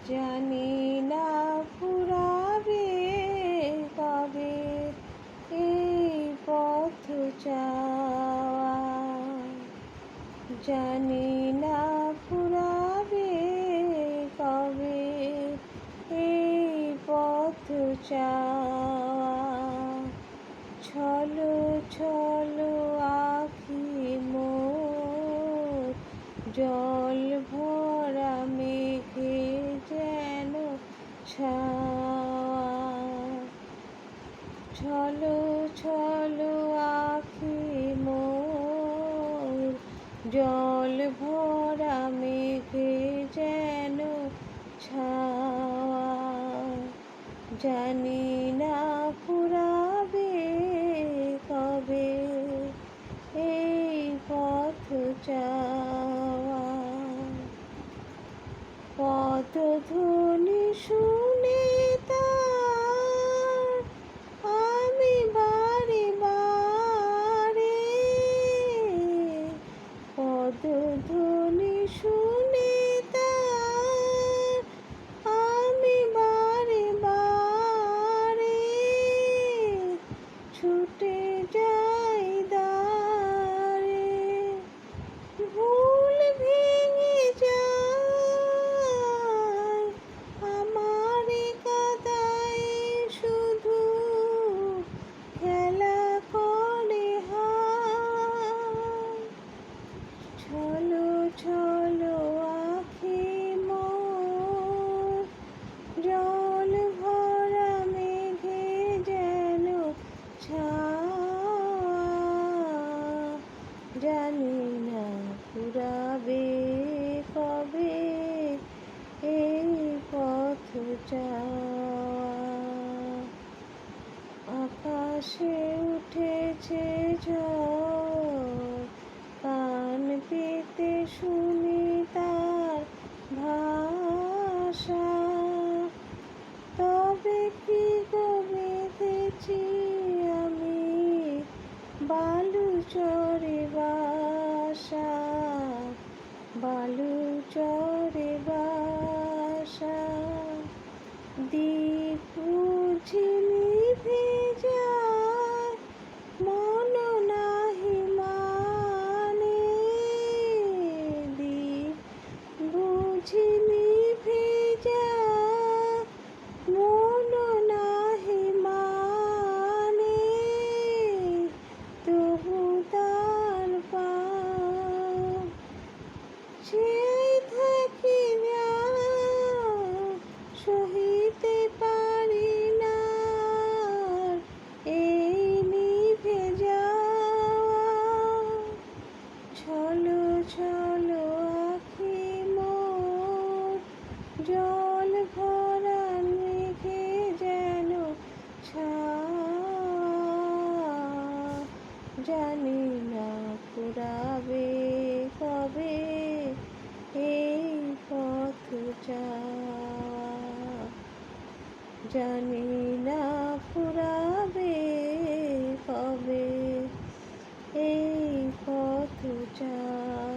জানি না ফুরাবে কবে এই পথ চাওয়া, জানি না ফুরাবে কবে এই পথ চাওয়া। ছলো ছলো আখি মোর জল ভরা মেঘে যেন ছাওয়া। ছলো ছলো আখি মোর জল ভরা মেঘে যেন ছাওয়া। জানি না ফুরাবে কবে এই পথ চাওয়া। পদধ্বনি শুনে তার আমি বারে বারে, পদধ্বনি শুনে তার আমি বারে বারে ছুটে যাই দ্বারে। ভুল ভেঙে যায় আমার কাদায় শুধু খেলা করে হায়। ছলো ছলো আখি মোর জল ভরা মেঘে যেন ছাওয়া। জানি না ফুরাবে কবে এই পথ চাওয়া। আকাশে উঠেছে ঝড়, কান পেতে শুনি তার ভাষা। তবে কি গো বেঁধেছি আমি বালু চরে বাসা, বালু চরে বাসা। দ্বীপ বুঝি নিভে যায় মন নাহি মানে, দ্বীপ বুঝি নিভে যায় মন নাহি মানে। তবু তার পার চেয়ে থাকি না, সহিতে পারি না এই নিভে যাওয়া। ছলো ছলো আখি মোর জল ভরা মেঘে যেন ছাওয়া। জানি না ফুরাবে কবে এই পথ চাওয়া। জানি না ফুরাবে কবে এই পথ চাওয়া।